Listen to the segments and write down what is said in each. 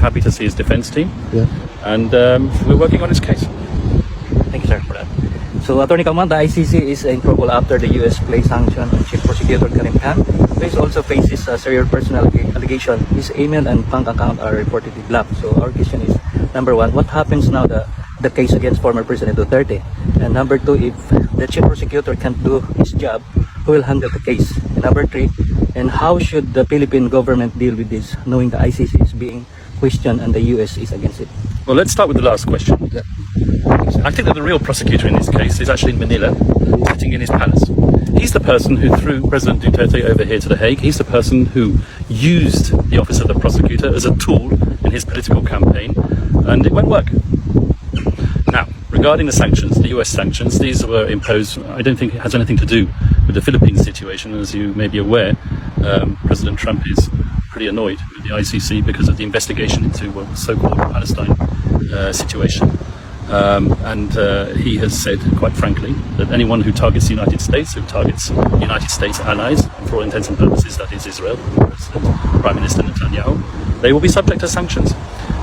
happy to see his defense team. Yeah. And we're working on his case. Thank you, sir, for that. So, Attorney Kaufman, the ICC is in trouble after the U.S. placed sanction on Chief Prosecutor Karim Khan, who also faces a serious personal allegation. His email and bank account are reportedly blocked. So, our question is, number one, what happens now the case against former President Duterte? And number two, if the Chief Prosecutor can't do his job, who will handle the case? And number three, and how should the Philippine government deal with this, knowing the ICC is being questioned and the U.S. is against it? Well, let's start with the last question. Yeah. I think that the real prosecutor in this case is actually in Manila, sitting in his palace. He's the person who threw President Duterte over here to the Hague. He's the person who used the office of the prosecutor as a tool in his political campaign, and it won't work. Now, regarding the sanctions, the US sanctions, these were imposed. I don't think it has anything to do with the Philippines situation. As you may be aware, President Trump is pretty annoyed with the ICC because of the investigation into the so-called Palestine situation. And he has said, quite frankly, that anyone who targets the United States, who targets United States allies, and for all intents and purposes, that is Israel, Prime Minister Netanyahu, they will be subject to sanctions.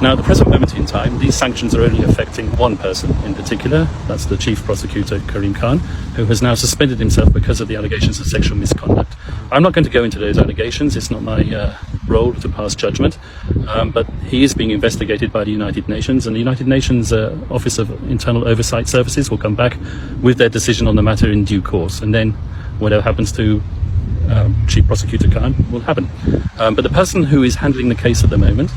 Now, at the present moment in time, these sanctions are only affecting one person in particular. That's the Chief Prosecutor, Karim Khan, who has now suspended himself because of the allegations of sexual misconduct. I'm not going to go into those allegations. It's not my role to pass judgment. But he is being investigated by the United Nations, and the United Nations Office of Internal Oversight Services will come back with their decision on the matter in due course. And then whatever happens to Chief Prosecutor Khan will happen. But the person who is handling the case at the moment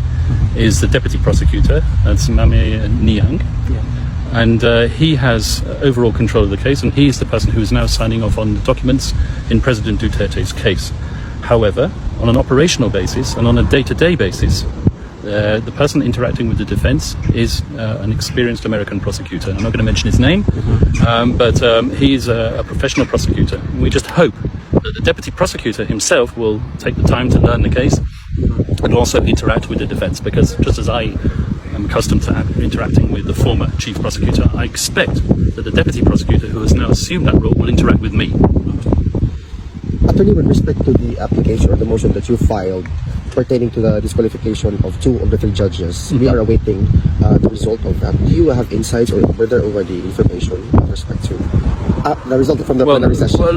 is the Deputy Prosecutor, that's Mame Niang. Yeah. And he has overall control of the case, and he is the person who is now signing off on the documents in President Duterte's case. However, on an operational basis and on a day-to-day basis, the person interacting with the defense is an experienced American prosecutor. I'm not going to mention his name, but he's a professional prosecutor. We just hope that the Deputy Prosecutor himself will take the time to learn the case and also interact with the defense, because just as I am accustomed to interacting with the former Chief Prosecutor, I expect that the Deputy Prosecutor, who has now assumed that role, will interact with me. Attorney, with respect to the application or the motion that you filed pertaining to the disqualification of 2 of the 3 judges, we are awaiting the result of that. Do you have insights, or were there already information with respect to the result from the plenary session? Well,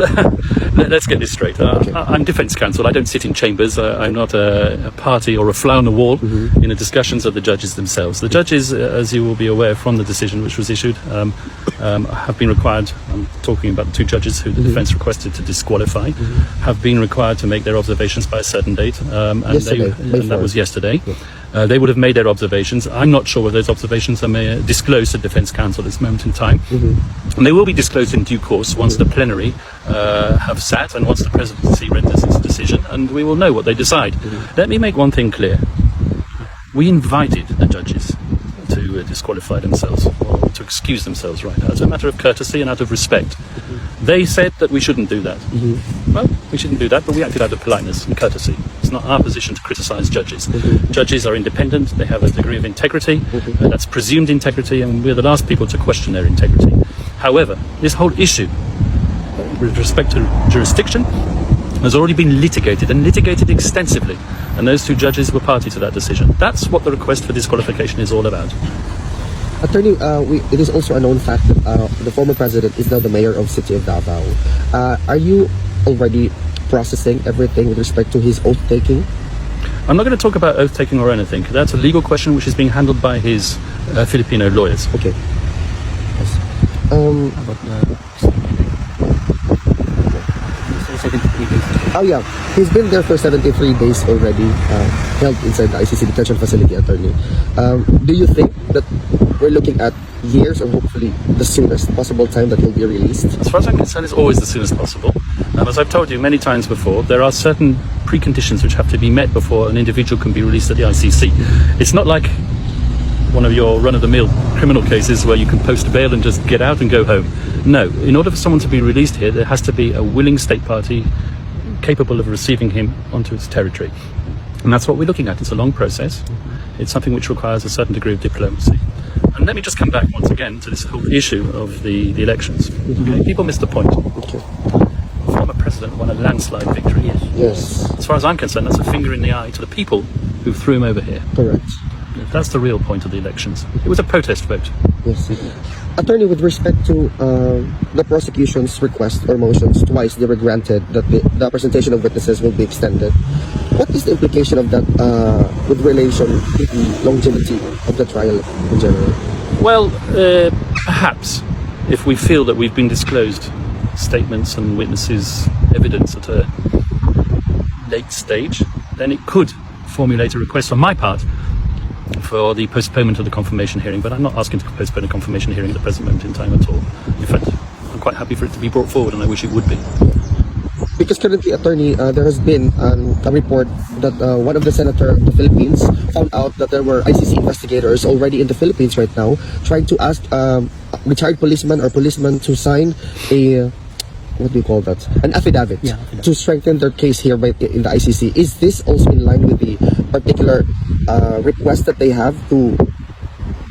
let's get this straight. Okay. I'm defense counsel. I don't sit in chambers. I'm not a party or a fly on the wall in the discussions of the judges themselves. The judges, as you will be aware from the decision which was issued, have been required, I'm talking about the 2 judges who the defense requested to disqualify, have been required to make their observations by a certain date, and that was yesterday. Yeah. They would have made their observations. I'm not sure whether those observations are disclosed to defense counsel at this moment in time. And they will be disclosed in due course once the plenary have sat and once the presidency renders its decision, and we will know what they decide. Let me make one thing clear. We invited the judges to disqualify themselves, or to excuse themselves, right, as a matter of courtesy and out of respect. They said that we shouldn't do that. Well, we shouldn't do that, but we acted out of politeness and courtesy. It's not our position to criticise judges. Judges are independent, they have a degree of integrity, that's presumed integrity, and we're the last people to question their integrity. However, this whole issue with respect to jurisdiction has already been litigated, and litigated extensively, and those 2 judges were party to that decision. That's what the request for disqualification is all about. Attorney, it is also a known fact that the former president is now the mayor of City of Davao. Are you already processing everything with respect to his oath-taking? I'm not going to talk about oath-taking or anything. That's a legal question which is being handled by his Filipino lawyers. Okay. Yes. Oh yeah, he's been there for 73 days already, held inside the ICC detention facility, attorney. Do you think that we're looking at years, or hopefully the soonest possible time that he'll be released? As far as I'm concerned, it's always the soonest possible. As I've told you many times before, there are certain preconditions which have to be met before an individual can be released at the ICC. It's not like one of your run-of-the-mill criminal cases where you can post bail and just get out and go home. No, in order for someone to be released here, there has to be a willing state party capable of receiving him onto its territory. And that's what we're looking at. It's a long process. It's something which requires a certain degree of diplomacy. And let me just come back once again to this whole issue of the elections. Okay? People miss the point. Okay. The former president won a landslide victory. Yes. As far as I'm concerned, that's a finger in the eye to the people who threw him over here. Correct. That's the real point of the elections. It was a protest vote. Yes. Attorney, with respect to the prosecution's request or motions, twice they were granted that the presentation of witnesses will be extended. What is the implication of that with relation to the longevity of the trial in general? Well, perhaps if we feel that we've been disclosed statements and witnesses' evidence at a late stage, then it could formulate a request on my part for the postponement of the confirmation hearing, but I'm not asking to postpone a confirmation hearing at the present moment in time at all. In fact, I'm quite happy for it to be brought forward, and I wish it would be. Because currently, Attorney, there has been a report that one of the senator of the Philippines found out that there were ICC investigators already in the Philippines right now trying to ask retired policemen or policemen to sign a, what do you call that? An affidavit, to strengthen their case here in the ICC. Is this also in line with the particular request that they have to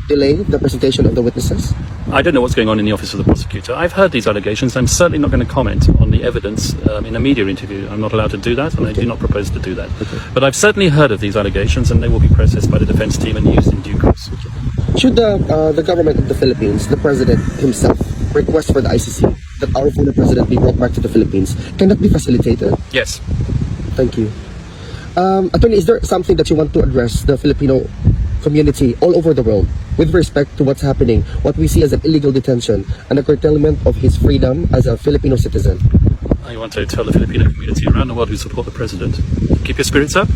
delay the presentation of the witnesses? I don't know what's going on in the office of the prosecutor. I've heard these allegations. I'm certainly not going to comment on the evidence in a media interview. I'm not allowed to do that, and I do not propose to do that. But I've certainly heard of these allegations, and they will be processed by the defense team and used in due course. Should the government of the Philippines, the president himself, request for the ICC that our former president be brought back to the Philippines, can that be facilitated? Yes. Thank you. Attorney, is there something that you want to address the Filipino community all over the world with respect to what's happening, what we see as an illegal detention and a curtailment of his freedom as a Filipino citizen? I want to tell the Filipino community around the world who support the president, keep your spirits up,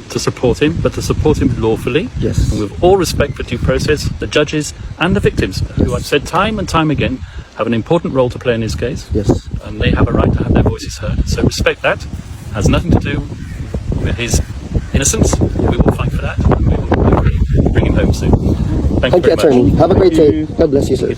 to support him, but to support him lawfully. Yes. And with all respect for due process, the judges and the victims, who I've said time and time again, have an important role to play in this case. Yes. And they have a right to have their voices heard. So respect that. Has nothing to do with his innocence. We will fight for that, and we will bring him home soon. Thank you Thank you, very much. Attorney. Have a great day. God bless you, sir.